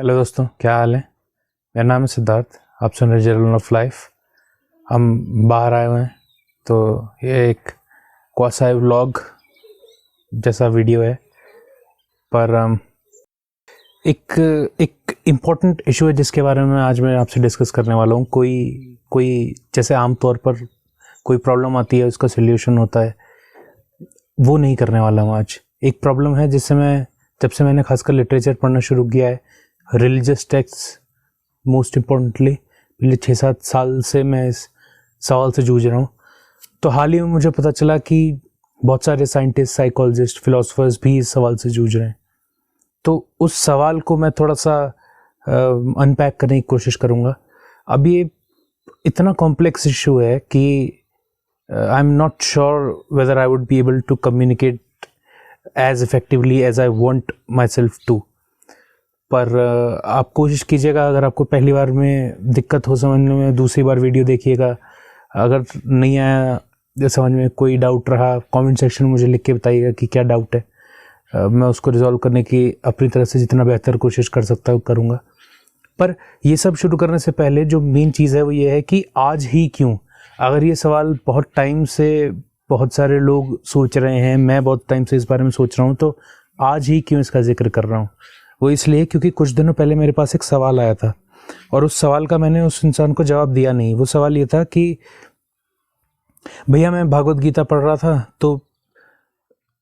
Hello दोस्तों, क्या हाल है। मेरा नाम है सिद्धार्थ। आप सुन रहे जर्नल ऑफ लाइफ। हम बाहर आए हुए हैं, तो ये एक क्वासाई व्लॉग जैसा वीडियो है। पर एक एक इम्पोर्टेंट इशू है जिसके बारे में आज मैं आपसे डिस्कस करने वाला हूँ। कोई जैसे आमतौर पर कोई प्रॉब्लम आती है, उसका सोल्यूशन होता है, वो नहीं करने वाला हूँ आज। एक प्रॉब्लम है जिससे जब से मैंने खासकर लिटरेचर पढ़ना शुरू किया है, रिलीजियस टेक्स्ट मोस्ट इम्पोर्टेंटली, पिछले 6-7 साल से मैं इस सवाल से जूझ रहा हूँ। तो हाल ही में मुझे पता चला कि बहुत सारे साइंटिस्ट, साइकोलॉजिस्ट, फिलोसोफर्स भी इस सवाल से जूझ रहे हैं। तो उस सवाल को मैं थोड़ा सा अनपैक करने की कोशिश करूँगा। अब ये इतना कॉम्प्लेक्स इशू है कि I am not sure whether I would be able to communicate as effectively as I want myself to. पर आप कोशिश कीजिएगा, अगर आपको पहली बार में दिक्कत हो समझने में, दूसरी बार वीडियो देखिएगा। अगर नहीं आया समझ में, कोई डाउट रहा, कमेंट सेक्शन में मुझे लिख के बताइएगा कि क्या डाउट है। मैं उसको रिजॉल्व करने की अपनी तरफ से जितना बेहतर कोशिश कर सकता हूँ करूँगा। पर ये सब शुरू करने से पहले जो मेन चीज़ है वो ये है कि आज ही क्यों। अगर ये सवाल बहुत टाइम से बहुत सारे लोग सोच रहे हैं, मैं बहुत टाइम से इस बारे में सोच रहा हूँ, तो आज ही क्यों इसका जिक्र कर रहा हूँ। वो इसलिए क्योंकि कुछ दिनों पहले मेरे पास एक सवाल आया था और उस सवाल का मैंने उस इंसान को जवाब दिया नहीं। वो सवाल ये था कि भैया, मैं भागवत गीता पढ़ रहा था, तो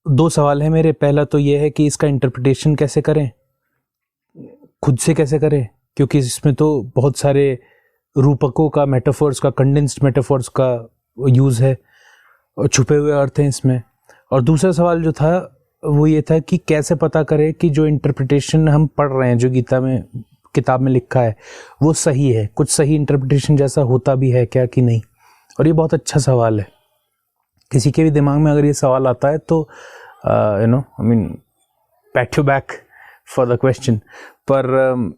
2 सवाल है मेरे। पहला तो ये है कि इसका इंटरप्रिटेशन कैसे करें, खुद से कैसे करें, क्योंकि इसमें तो बहुत सारे रूपकों का, मेटाफोर्स का, कंडेंस्ड मेटाफोर्स का यूज़ है और छुपे हुए अर्थ हैं इसमें। और दूसरा सवाल जो था वो ये था कि कैसे पता करें कि जो इंटरप्रिटेशन हम पढ़ रहे हैं, जो गीता में किताब में लिखा है, वो सही है, कुछ सही इंटरप्रिटेशन जैसा होता भी है क्या कि नहीं। और ये बहुत अच्छा सवाल है। किसी के भी दिमाग में अगर ये सवाल आता है तो PAT you back for the question. पर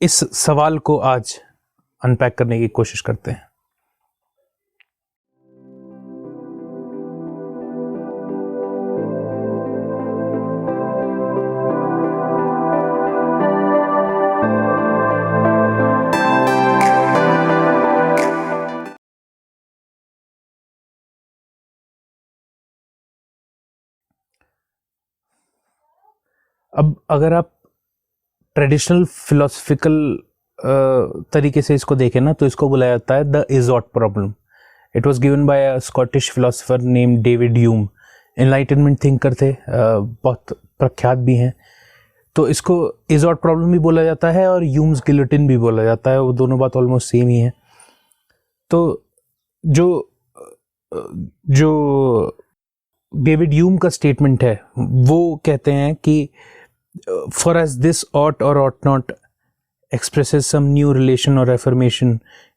इस सवाल को आज अनपैक करने की कोशिश करते हैं। अब अगर आप ट्रेडिशनल फिलोसफिकल तरीके से इसको देखें ना, तो इसको बुलाया जाता है the is ought problem. It was given by a Scottish philosopher name David Hume. Enlightenment thinker थे, बहुत प्रख्यात भी हैं। तो इसको इजॉट प्रॉब्लम भी बोला जाता है और ह्यूम्स गिलोटिन भी बोला जाता है। वो दोनों बात ऑलमोस्ट सेम ही है। तो जो जो डेविड ह्यूम का स्टेटमेंट है, वो कहते हैं कि for as this ought or ought not expresses some new relation or affirmation,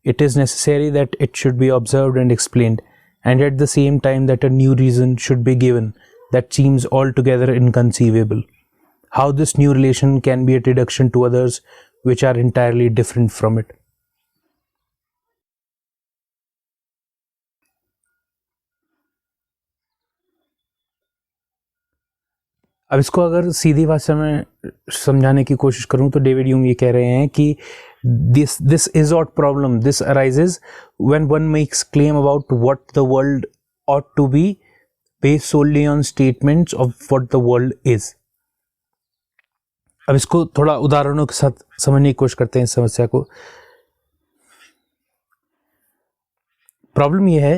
it is necessary that it should be observed and explained, and at the same time that a new reason should be given that seems altogether inconceivable. How this new relation can be a deduction to others which are entirely different from it. अब इसको अगर सीधी भाषा में समझाने की कोशिश करूं तो डेविड ह्यूम ये कह रहे हैं कि this is-ought problem, this arises when one makes claim about what the world ought to be based solely on statements of what the world is. अब इसको थोड़ा उदाहरणों के साथ समझने की कोशिश करते हैं इस समस्या को। प्रॉब्लम यह है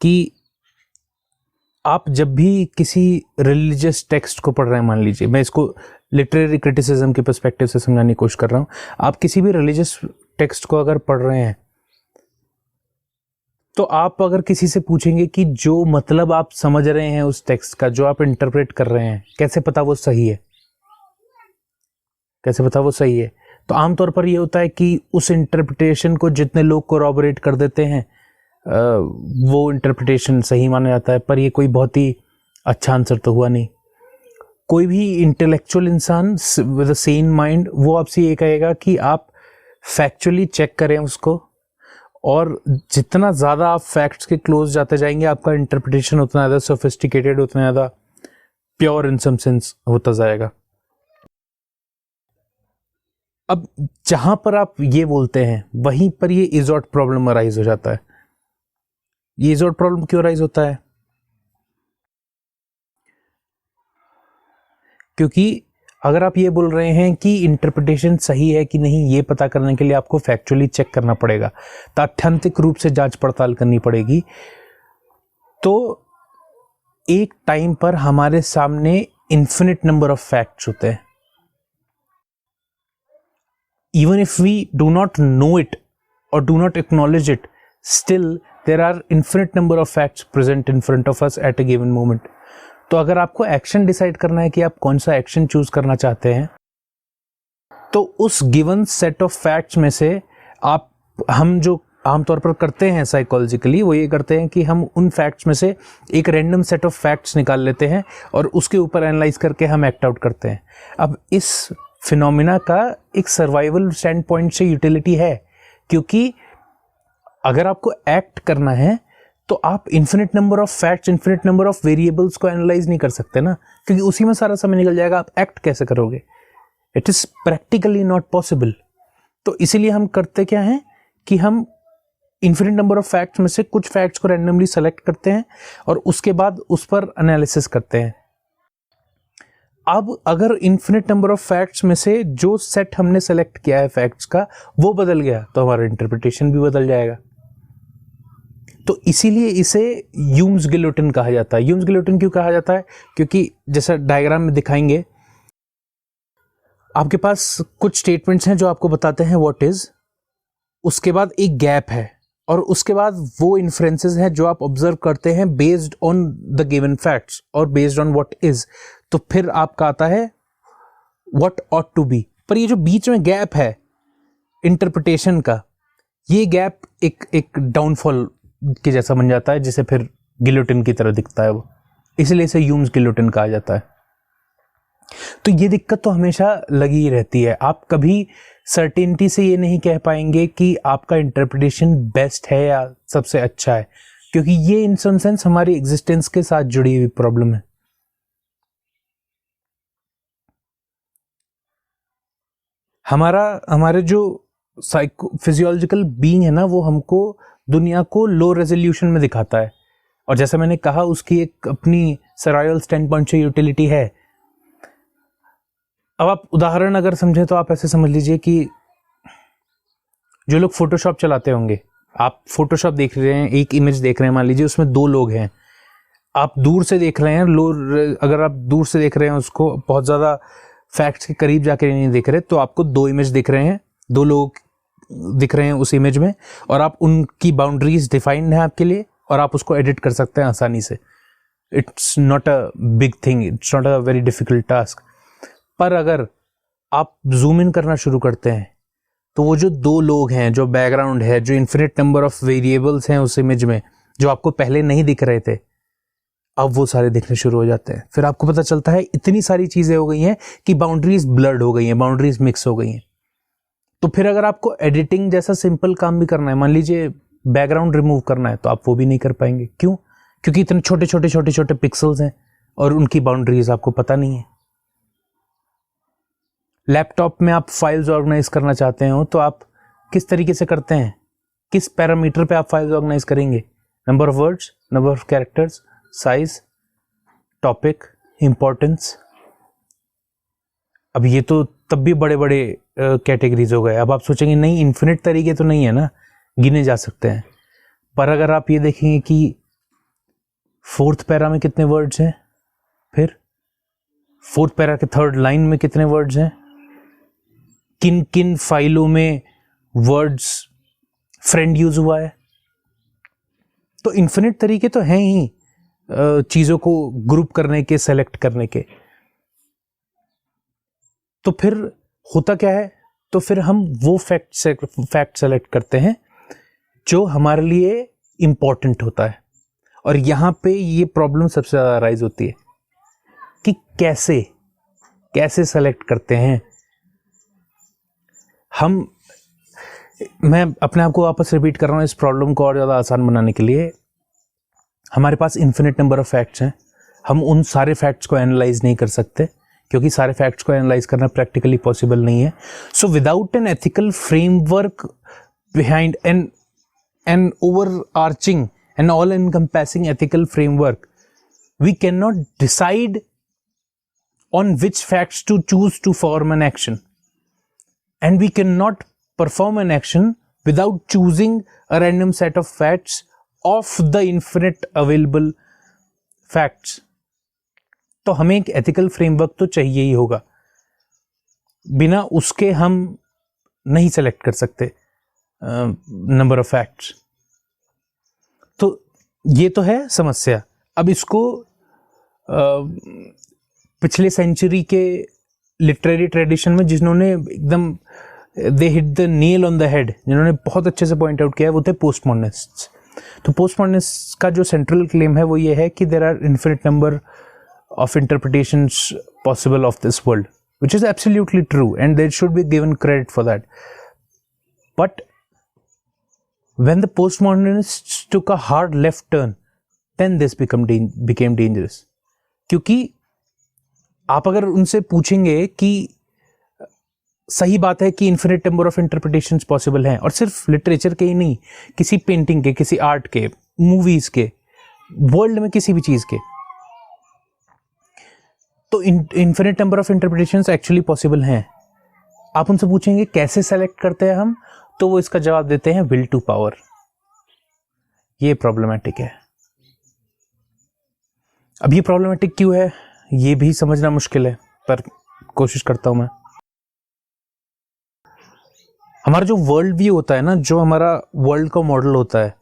कि आप जब भी किसी रिलीजियस टेक्स्ट को पढ़ रहे हैं, मान लीजिए, मैं इसको लिटरेरी क्रिटिसिज्म के पर्सपेक्टिव से समझाने की कोशिश कर रहा हूँ। आप किसी भी रिलीजियस टेक्स्ट को अगर पढ़ रहे हैं, तो आप अगर किसी से पूछेंगे कि जो मतलब आप समझ रहे हैं उस टेक्स्ट का, जो आप इंटरप्रेट कर रहे हैं, कैसे पता वो सही है, कैसे पता वो सही है। तो आमतौर पर ये होता है कि उस इंटरप्रिटेशन को जितने लोग कोरॉबोरेट कर देते हैं, वो इंटरप्रिटेशन सही माना जाता है। पर ये कोई बहुत ही अच्छा आंसर तो हुआ नहीं। कोई भी इंटेलेक्चुअल इंसान विद अ सेन माइंड, वो आपसे ये कहेगा कि आप फैक्चुअली चेक करें उसको, और जितना ज़्यादा आप फैक्ट्स के क्लोज जाते जाएंगे, आपका इंटरप्रिटेशन उतना ज़्यादा सोफिस्टिकेटेड, उतना ज़्यादा प्योर इन सम सेंस होता जाएगा। अब जहां पर आप ये बोलते हैं वहीं पर ये इज ऑट प्रॉब्लम अराइज हो जाता है। ये इज ऑट प्रॉब्लम क्यों अराइज होता है? क्योंकि अगर आप ये बोल रहे हैं कि इंटरप्रिटेशन सही है कि नहीं, ये पता करने के लिए आपको फैक्चुअली चेक करना पड़ेगा, तथ्यांतिक रूप से जांच पड़ताल करनी पड़ेगी, तो एक टाइम पर हमारे सामने इन्फिनिट नंबर ऑफ फैक्ट्स होते हैं। Even if we do not know it or do not acknowledge it, still there are infinite number of facts present in front of us at a given moment. तो अगर आपको action decide करना है कि आप कौन सा एक्शन चूज करना चाहते हैं, तो उस गिवन सेट ऑफ फैक्ट्स में से हम जो आमतौर पर करते हैं साइकोलॉजिकली, वो ये करते हैं कि हम उन फैक्ट्स में से एक रैंडम सेट ऑफ फैक्ट्स निकाल लेते हैं और उसके ऊपर एनालाइज करके हम एक्ट आउट करते हैं। अब इस फिनोमिना का एक सर्वाइवल स्टैंड पॉइंट से यूटिलिटी है, क्योंकि अगर आपको एक्ट करना है तो आप infinite number of facts, infinite number of variables को एनालाइज नहीं कर सकते ना, क्योंकि उसी में सारा समय निकल जाएगा। आप एक्ट कैसे करोगे? It is practically not possible. तो इसीलिए हम करते क्या हैं कि हम इन्फिनिट नंबर ऑफ फैक्ट्स में से कुछ फैक्ट्स को रैंडमली सेलेक्ट करते हैं और उसके बाद उस पर एनालिसिस करते हैं। अब अगर इन्फिनिट नंबर ऑफ फैक्ट्स में से जो सेट हमने सेलेक्ट किया है फैक्ट्स का वो बदल गया, तो हमारा इंटरप्रिटेशन भी बदल जाएगा। तो इसीलिए इसे ह्यूम्स गिलोटिन कहा जाता है। ह्यूम्स गिलोटिन क्यों कहा जाता है? क्योंकि जैसा डायग्राम में दिखाएंगे, आपके पास कुछ स्टेटमेंट्स हैं जो आपको बताते हैं व्हाट इज, उसके बाद एक गैप है और उसके बाद वो इन्फ्रेंसेस हैं जो आप ऑब्जर्व करते हैं based on the given facts और बेस्ड ऑन व्हाट इज। तो फिर आपका आता है व्हाट ऑट टू बी। पर ये जो बीच में गैप है इंटरप्रिटेशन का, ये गैप एक डाउनफॉल के जैसा बन जाता है, जिसे फिर गिलोटिन की तरह दिखता है वो, इसलिए इसे ह्यूम्स गिलोटिन कहा जाता है। तो ये दिक्कत तो हमेशा लगी ही रहती है। आप कभी सर्टेनिटी से ये नहीं कह पाएंगे कि आपका इंटरप्रिटेशन बेस्ट है या सबसे अच्छा है, क्योंकि ये इन सम सेंस हमारी एग्जिस्टेंस के साथ जुड़ी हुई प्रॉब्लम है। हमारे जो फिजियोलॉजिकल बीइंग है ना, वो हमको दुनिया को लो रेजोल्यूशन में दिखाता है, और जैसा मैंने कहा उसकी एक अपनी सर्वाइवल स्टैंड पॉइंट से यूटिलिटी है। अब आप उदाहरण अगर समझे तो आप ऐसे समझ लीजिए कि जो लोग फोटोशॉप चलाते होंगे, आप फोटोशॉप देख रहे हैं, एक इमेज देख रहे हैं, मान लीजिए उसमें दो लोग हैं, आप दूर से देख रहे हैं, अगर आप दूर से देख रहे हैं उसको, बहुत ज़्यादा फैक्ट्स के करीब जाके नहीं देख रहे, तो आपको दो इमेज दिख रहे हैं, दो लोग दिख रहे हैं उस इमेज में, और आप उनकी बाउंड्रीज डिफाइंड है आपके लिए, और आप उसको एडिट कर सकते हैं आसानी से। It's not a big thing, it's not a very difficult task. पर अगर आप जूम इन करना शुरू करते हैं तो वो जो दो लोग हैं, जो बैकग्राउंड है, जो इन्फिनिट नंबर ऑफ वेरिएबल्स हैं उस इमेज में, जो आपको पहले नहीं दिख रहे थे, अब वो सारे दिखने शुरू हो जाते हैं। फिर आपको पता चलता है इतनी सारी चीजें हो गई हैं कि बाउंड्रीज ब्लर्ड हो गई हैं, बाउंड्रीज मिक्स हो गई हैं। तो फिर अगर आपको एडिटिंग जैसा सिंपल काम भी करना है, मान लीजिए बैकग्राउंड रिमूव करना है, तो आप वो भी नहीं कर पाएंगे। क्यों? क्योंकि इतने छोटे छोटे पिक्सल्स हैं और उनकी बाउंड्रीज आपको पता नहीं है। लैपटॉप में आप फाइल्स ऑर्गेनाइज करना चाहते हो तो आप किस तरीके से करते हैं? किस पैरामीटर पे आप फाइल्स ऑर्गेनाइज करेंगे? Number of words, number of characters, size, topic, importance. अब ये तो तब भी बड़े बड़े कैटेगरीज हो गए। अब आप सोचेंगे नहीं, इन्फिनिट तरीके तो नहीं है ना, गिने जा सकते हैं। पर अगर आप ये देखेंगे कि फोर्थ पैरा में कितने वर्ड्स हैं, फिर फोर्थ पैरा के थर्ड लाइन में कितने वर्ड्स हैं, किन किन फाइलों में वर्ड्स फ्रेंड यूज हुआ है, तो इन्फिनिट तरीके तो हैं ही चीजों को ग्रुप करने के, सेलेक्ट करने के। तो फिर होता क्या है? तो फिर हम वो फैक्ट सेलेक्ट करते हैं जो हमारे लिए इंपॉर्टेंट होता है। और यहां पे ये प्रॉब्लम सबसे ज्यादा राइज होती है कि कैसे सेलेक्ट करते हैं हम। मैं अपने आप को वापस रिपीट कर रहा हूं इस प्रॉब्लम को और ज़्यादा आसान बनाने के लिए। हमारे पास इन्फिनिट नंबर ऑफ फैक्ट्स हैं, हम उन सारे फैक्ट्स को एनालाइज नहीं कर सकते क्योंकि सारे फैक्ट्स को एनालाइज करना प्रैक्टिकली पॉसिबल नहीं है. So without an ethical framework behind an overarching and all encompassing ethical framework, we can not decide on which facts to choose to form an action, and we cannot perform an action without choosing a random set of facts of the infinite available facts. तो हमें एक ethical framework तो चाहिए ही होगा, बिना उसके हम नहीं select कर सकते number of facts. तो ये तो है समस्या. अब इसको पिछले सेंचुरी के लिटरेरी ट्रेडिशन में जिन्होंने एकदम they hit the nail on the head, जिन्होंने बहुत अच्छे से पॉइंट आउट किया है, वो थे पोस्टमॉडर्निस्ट्स. तो पोस्टमॉडर्निस्ट्स का जो सेंट्रल क्लेम है वो ये है कि there are infinite number of interpretations possible of this world, which is absolutely true and there should be given credit for that. But when the postmodernists took a hard left turn, then this became dangerous. क्योंकि आप अगर उनसे पूछेंगे कि सही बात है कि infinite number of interpretations possible हैं, और सिर्फ लिटरेचर के ही नहीं, किसी पेंटिंग के, किसी आर्ट के, मूवीज के, वर्ल्ड में किसी भी चीज के, तो infinite number of interpretations actually possible हैं. आप उनसे पूछेंगे कैसे सेलेक्ट करते हैं हम, तो वो इसका जवाब देते हैं विल टू पावर. ये प्रॉब्लमेटिक है. अब ये प्रॉब्लमेटिक क्यों है ये भी समझना मुश्किल है, पर कोशिश करता हूं मैं. हमारा जो वर्ल्ड व्यू होता है ना, जो हमारा वर्ल्ड का मॉडल होता है,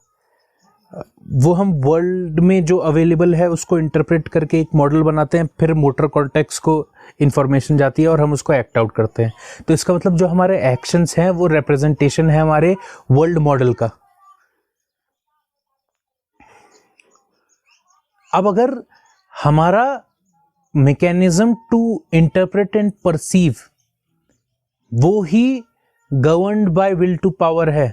वो हम वर्ल्ड में जो अवेलेबल है उसको इंटरप्रेट करके एक मॉडल बनाते हैं, फिर मोटर कॉर्टेक्स को इंफॉर्मेशन जाती है और हम उसको एक्ट आउट करते हैं. तो इसका मतलब जो हमारे एक्शंस हैं वो रिप्रेजेंटेशन है हमारे वर्ल्ड मॉडल का. अब अगर हमारा mechanism to interpret and perceive वो ही governed by will to power है,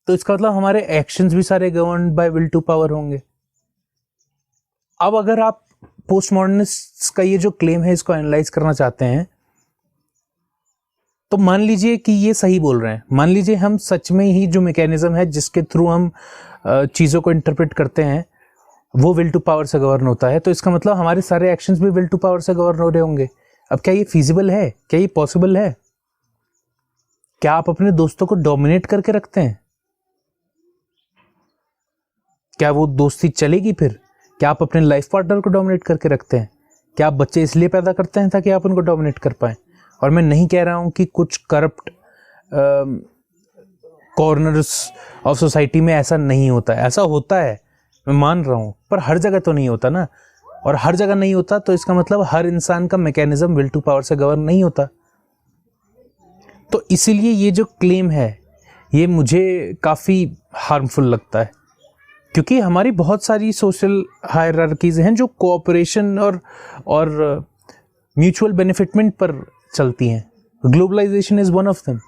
तो इसका मतलब हमारे एक्शंस भी सारे governed by will to power होंगे. अब अगर आप पोस्टमॉडर्निस्ट्स का ये जो क्लेम है इसको एनालाइज करना चाहते हैं, तो मान लीजिए कि ये सही बोल रहे हैं. मान लीजिए हम सच में ही जो मैकेनिज्म है जिसके थ्रू हम चीजों को इंटरप्रेट करते हैं वो विल टू पावर से गवर्न होता है, तो इसका मतलब हमारे सारे एक्शंस भी विल टू पावर से गवर्न हो रहे होंगे. अब क्या ये फीजिबल है? क्या ये पॉसिबल है? क्या आप अपने दोस्तों को डोमिनेट करके रखते हैं? क्या वो दोस्ती चलेगी फिर? क्या आप अपने लाइफ पार्टनर को डोमिनेट करके रखते हैं? क्या आप बच्चे इसलिए पैदा करते हैं ताकि आप उनको डोमिनेट कर पाएं? और मैं नहीं कह रहा हूं कि कुछ करप्ट कॉर्नर्स ऑफ सोसाइटी में ऐसा नहीं होता है, ऐसा होता है, मैं मान रहा हूं, पर हर जगह तो नहीं होता ना. और हर जगह नहीं होता तो इसका मतलब हर इंसान का मैकेनिज्म विल टू पावर से गवर्न नहीं होता. तो इसीलिए ये जो क्लेम है ये मुझे काफ़ी हार्मफुल लगता है, क्योंकि हमारी बहुत सारी सोशल हायरार्कीज हैं जो कोऑपरेशन और म्यूचुअल बेनिफिटमेंट पर चलती हैं. Globalization is one of them.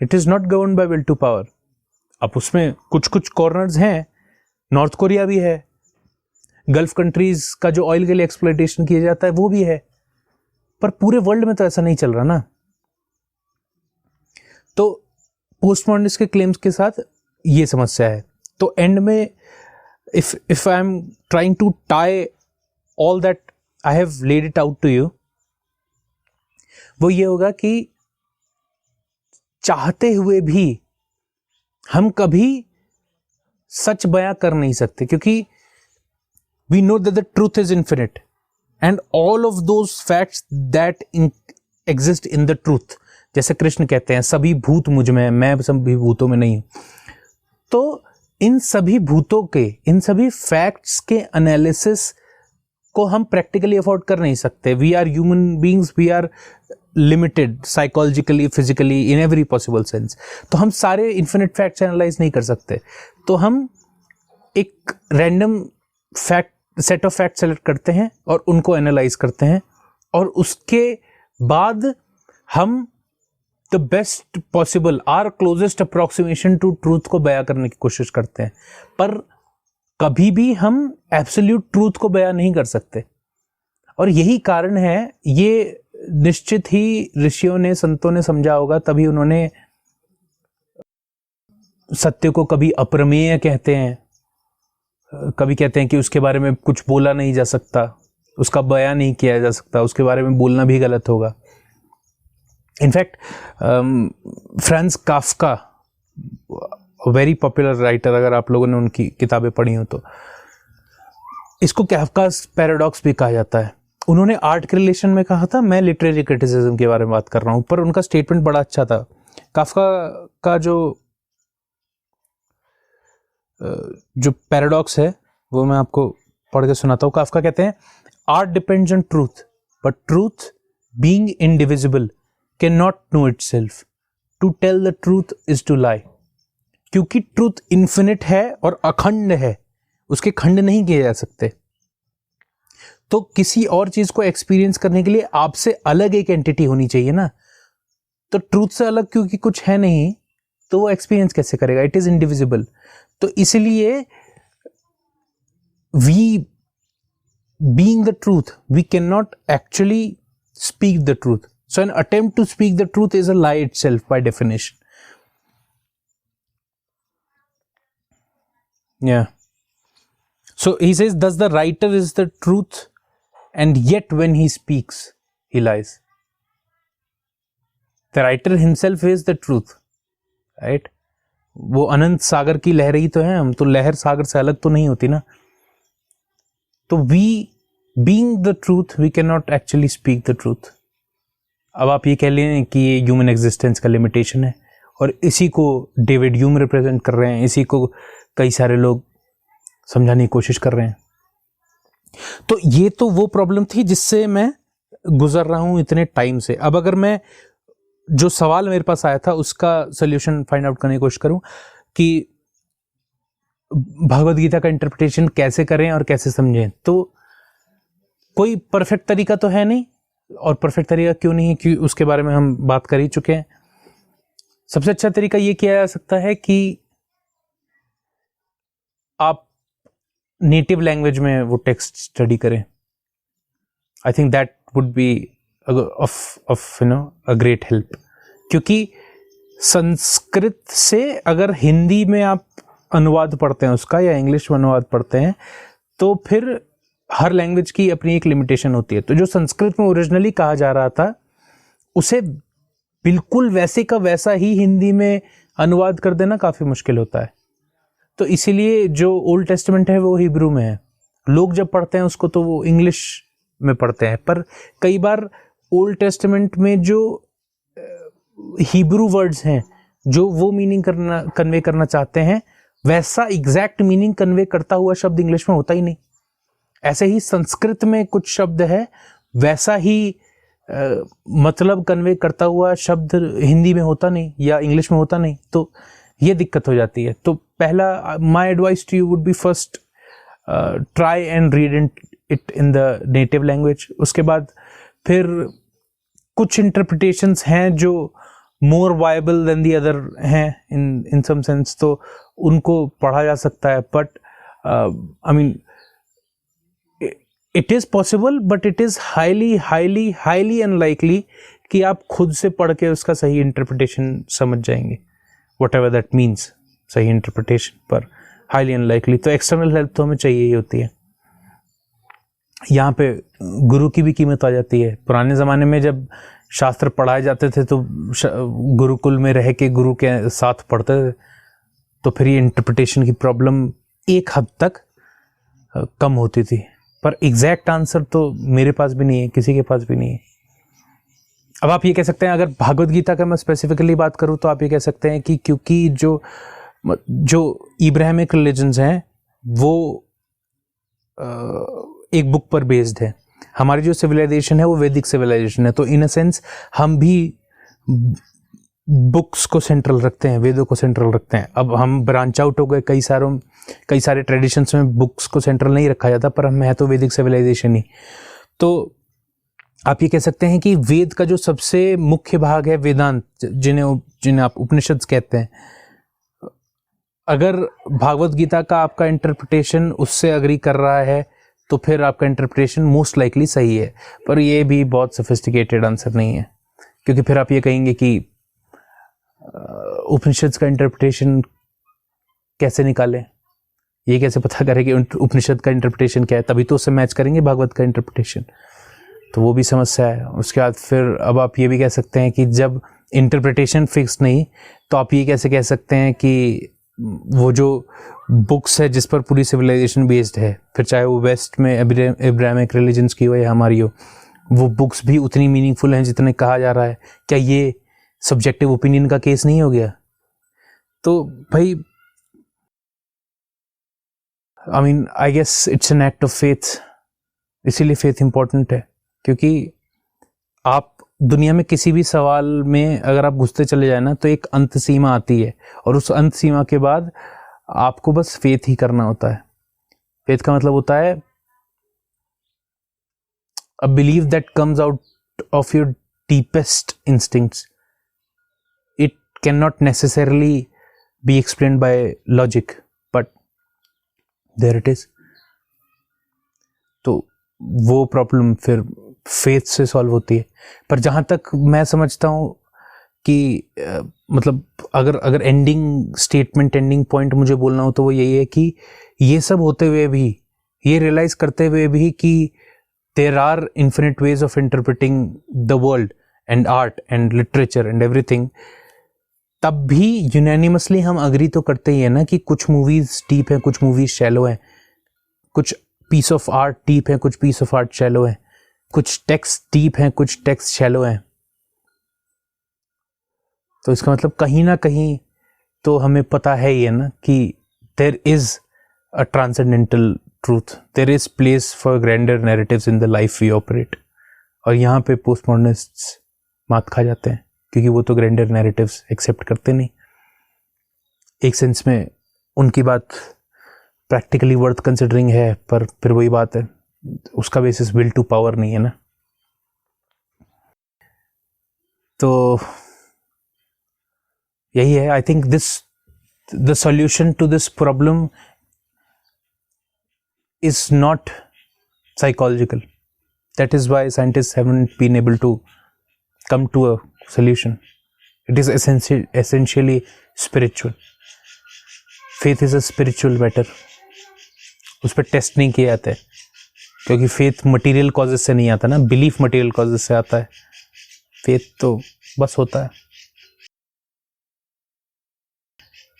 It is not governed by will to power. अब उसमें कुछ कुछ कॉर्नर्स हैं, नॉर्थ कोरिया भी है, गल्फ कंट्रीज का जो ऑयल के लिए एक्सप्लॉयटेशन किया जाता है वो भी है, पर पूरे वर्ल्ड में तो ऐसा नहीं चल रहा ना. तो पोस्टमॉडर्निस्ट के क्लेम्स के साथ ये समस्या है. तो एंड में if I am trying to tie all that I have laid it out to you, वो ये होगा कि चाहते हुए भी हम कभी सच बयां कर नहीं सकते, क्योंकि we know that the truth is infinite and all of those facts that exist in the truth. जैसे कृष्ण कहते हैं सभी भूत मुझ में, मैं सभी भूतों में नहीं हूं. तो इन सभी भूतों के, इन सभी फैक्ट्स के एनालिसिस को हम प्रैक्टिकली अफोर्ड कर नहीं सकते. We are human beings, we are limited psychologically, physically, in every possible sense. तो हम सारे इन्फिनिट फैक्ट्स एनालाइज नहीं कर सकते. तो हम एक random fact, set of fact select करते हैं और उनको एनालाइज करते हैं, और उसके बाद हम the best possible, or closest approximation to truth को बयां करने की कोशिश करते हैं. पर कभी भी हम एब्सोल्यूट ट्रूथ को बयां नहीं कर सकते. और यही कारण है, ये निश्चित ही ऋषियों ने, संतों ने समझा होगा, तभी उन्होंने सत्य को कभी अप्रमेय कहते हैं, कभी कहते हैं कि उसके बारे में कुछ बोला नहीं जा सकता, उसका बयान नहीं किया जा सकता, उसके बारे में बोलना भी गलत होगा। In fact Franz Kafka, very popular writer, अगर आप लोगों ने उनकी किताबें पढ़ी हो तो इसको काफ्कास पैराडॉक्स भी कहा जाता है। उन्होंने आर्ट के रिलेशन में कहा था, मैं लिटरेरी क्रिटिसिज्म के बारे में बात कर रहा हूँ, पर उनका स्टेटमेंट बड़ा अच्छा था। काफ्का का जो पैराडॉक्स है वो मैं आपको पढ़ के सुनाता हूँ। काफ्का कहते हैं, art depends on truth, but truth being indivisible can not know itself. To tell the truth is to lie. क्योंकि ट्रूथ इन्फिनिट है और अखंड है, उसके खंड नहीं किए जा सकते। तो किसी और चीज को एक्सपीरियंस करने के लिए आपसे अलग एक एंटिटी होनी चाहिए ना। तो ट्रूथ से अलग क्योंकि कुछ है नहीं, तो वो एक्सपीरियंस कैसे करेगा? It is indivisible. तो इसलिए we being the truth, we can not actually speak the truth. So an attempt to speak the truth is a lie itself by definition. Yeah. So he says, thus the writer is the truth, and yet when he speaks, he lies. The writer himself is the truth, right? वो अनंत सागर की लहर ही तो है, हम तो लहर सागर से अलग तो नहीं होती ना. तो we being the truth, we cannot actually speak the truth. अब आप ये कह लें कि ये ह्यूमन एग्जिस्टेंस का लिमिटेशन है, और इसी को डेविड ह्यूम रिप्रेजेंट कर रहे हैं, इसी को कई सारे लोग समझाने की कोशिश कर रहे हैं. तो ये तो वो प्रॉब्लम थी जिससे मैं गुजर रहा हूं इतने टाइम से. अब अगर मैं जो सवाल मेरे पास आया था उसका सोल्यूशन फाइंड आउट करने की कोशिश करूं कि भगवद गीता का इंटरप्रिटेशन कैसे करें और कैसे समझें, तो कोई परफेक्ट तरीका तो है नहीं. और परफेक्ट तरीका क्यों नहीं है, क्योंकि उसके बारे में हम बात कर ही चुके हैं. सबसे अच्छा तरीका ये किया जा सकता है कि आप नेटिव लैंग्वेज में वो टेक्स्ट स्टडी करें. I think that would be of a great help. क्योंकि संस्कृत से अगर हिंदी में आप अनुवाद पढ़ते हैं उसका, या इंग्लिश में अनुवाद पढ़ते हैं, तो फिर हर लैंग्वेज की अपनी एक लिमिटेशन होती है. तो जो संस्कृत में ओरिजिनली कहा जा रहा था उसे बिल्कुल वैसे का वैसा ही हिंदी में अनुवाद कर देना काफी मुश्किल होता है. तो इसीलिए जो ओल्ड टेस्टामेंट है वो हिब्रू में है. लोग जब पढ़ते हैं उसको तो वो इंग्लिश में पढ़ते हैं, पर कई बार ओल्ड टेस्टामेंट में जो हिब्रू वर्ड्स हैं जो वो मीनिंग कन्वे करना चाहते हैं, वैसा एग्जैक्ट मीनिंग कन्वे करता हुआ शब्द इंग्लिश में होता ही नहीं. ऐसे ही संस्कृत में कुछ शब्द है वैसा ही मतलब कन्वे करता हुआ शब्द हिंदी में होता नहीं या इंग्लिश में होता नहीं. तो ये दिक्कत हो जाती है. तो पहला my advice to you would be, first try and read it in the native language. उसके बाद फिर कुछ इंटरप्रिटेशंस हैं जो more viable than the other हैं इन सम सेंस, तो उनको पढ़ा जा सकता है. But I mean it is possible, but it is highly unlikely कि आप खुद से पढ़ के उसका सही इंटरप्रिटेशन समझ जाएंगे, वट एवर दैट मीन्स, सही इंटरप्रिटेशन, पर हाईली अनलाइकली. तो एक्सटर्नल हेल्प तो हमें चाहिए ही होती है. यहाँ पे गुरु की भी कीमत आ जाती है. पुराने ज़माने में जब शास्त्र पढ़ाए जाते थे तो गुरुकुल में रह के गुरु के साथ पढ़ते थे, तो फिर ये इंटरप्रिटेशन की प्रॉब्लम एक हद तक कम होती थी. पर एग्जैक्ट आंसर तो मेरे पास भी नहीं है, किसी के पास भी नहीं है. अब आप ये कह सकते हैं, अगर भागवत गीता का मैं स्पेसिफिकली बात करूं तो आप ये कह सकते हैं कि क्योंकि जो इब्राहिमिक रिलीजन्स हैं वो एक बुक पर बेस्ड है. हमारी जो सिविलाइजेशन है वो वैदिक सिविलाइजेशन है. तो इन अ सेंस हम भी बुक्स को सेंट्रल रखते हैं, वेदों को सेंट्रल रखते हैं. अब हम ब्रांच आउट हो गए, कई सारे ट्रेडिशंस में बुक्स को सेंट्रल नहीं रखा जाता, पर हम है तो वैदिक सिविलाइजेशन ही. तो आप ये कह सकते हैं कि वेद का जो सबसे मुख्य भाग है वेदांत, जिन्हें आप उपनिषद कहते हैं, अगर भागवत गीता का आपका इंटरप्रिटेशन उससे अग्री कर रहा है तो फिर आपका इंटरप्रिटेशन मोस्ट लाइकली सही है। पर ये भी बहुत सोफिस्टिकेटेड आंसर नहीं है, क्योंकि फिर आप ये कहेंगे कि उपनिषद का इंटरप्रिटेशन कैसे निकालें, ये कैसे पता करें कि उपनिषद का इंटरप्रिटेशन क्या है, तभी तो उससे मैच करेंगे भागवत का इंटरप्रिटेशन। तो वो भी समस्या है। उसके बाद फिर अब आप ये भी कह सकते हैं कि जब इंटरप्रिटेशन फिक्स नहीं, तो आप ये कैसे कह सकते हैं कि वो जो बुक्स है जिस पर पूरी सिविलाइजेशन बेस्ड है, फिर चाहे वो वेस्ट में एब्राहमिक रिलीजन्स की हो या हमारी हो, वो बुक्स भी उतनी मीनिंगफुल हैं जितने कहा जा रहा है। क्या ये सब्जेक्टिव ओपिनियन का केस नहीं हो गया? तो भाई I guess it's an act of faith. इसीलिए फेथ इंपॉर्टेंट है, क्योंकि आप दुनिया में किसी भी सवाल में अगर आप घुसते चले जाए ना, तो एक अंत सीमा आती है, और उस अंत सीमा के बाद आपको बस फेथ ही करना होता है। फेथ का मतलब होता है a believe that comes out of your deepest instincts. It can not necessarily be explained by logic, but there it is. तो वो प्रॉब्लम फिर फेथ से सॉल्व होती है। पर जहाँ तक मैं समझता हूँ कि मतलब अगर एंडिंग स्टेटमेंट, एंडिंग पॉइंट मुझे बोलना हो, तो वो यही है कि ये सब होते हुए भी, ये रियलाइज करते हुए भी कि there are infinite ways of interpreting the world and art and literature and everything, तब भी यूनानिमसली हम अग्री तो करते ही है ना कि कुछ मूवीज डीप हैं, कुछ मूवीज शैलो हैं, कुछ पीस ऑफ आर्ट डीप है, कुछ पीस ऑफ आर्ट शैलो है, कुछ टेक्स्ट डीप हैं, कुछ टेक्स्ट शैलो हैं। तो इसका मतलब कहीं ना कहीं तो हमें पता है ही है ना कि there is a transcendental truth, there is place for grander narratives in the life we operate. और यहाँ पे पोस्ट मॉडर्निस्ट्स मात खा जाते हैं, क्योंकि वो तो ग्रैंडर नैरेटिव्स एक्सेप्ट करते नहीं। एक सेंस में उनकी बात प्रैक्टिकली वर्थ कंसिडरिंग है, पर फिर वही बात है, उसका बेसिस विल टू पावर नहीं है ना। तो यही है। I think the solution to this problem is not psychological. That is why scientists haven't been able to come to a solution. It is essentially spiritual. Faith is a spiritual matter. उस पर test नहीं किया जाता है, क्योंकि faith material causes से नहीं आता ना, बिलीफ मटेरियल कॉजेस से आता है। फेथ तो बस होता है।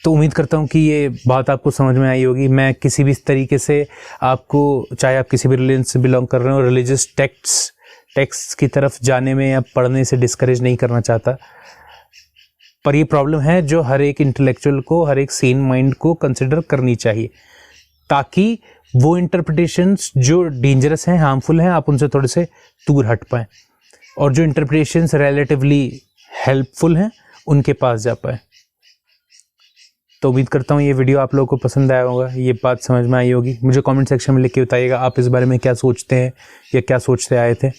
तो उम्मीद करता हूँ कि ये बात आपको समझ में आई होगी। मैं किसी भी तरीके से आपको, चाहे आप किसी भी रिलीजन से बिलोंग कर रहे हो, रिलीजियस टेक्स्ट की तरफ जाने में या पढ़ने से डिस्करेज नहीं करना चाहता। पर ये प्रॉब्लम है जो हर एक इंटेलेक्चुअल को, हर एक सेन माइंड को कंसिडर करनी चाहिए, ताकि वो इंटरप्रिटेशंस जो डेंजरस हैं, हार्मफुल हैं, आप उनसे थोड़े से दूर हट पाएं, और जो इंटरप्रिटेशंस रिलेटिवली हेल्पफुल हैं उनके पास जा पाए। तो उम्मीद करता हूँ ये वीडियो आप लोगों को पसंद आया होगा, ये बात समझ में आई होगी। मुझे कमेंट सेक्शन में लिख के बताइएगा आप इस बारे में क्या सोचते हैं या क्या सोचते आए थे।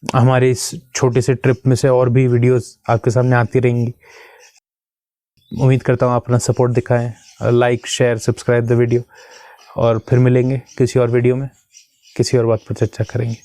हमारे इस छोटे से ट्रिप में से और भी वीडियोस आपके सामने आती रहेंगी। उम्मीद करता हूँ आप अपना सपोर्ट दिखाएं, like share subscribe the video, और फिर मिलेंगे किसी और वीडियो में, किसी और बात पर चर्चा करेंगे।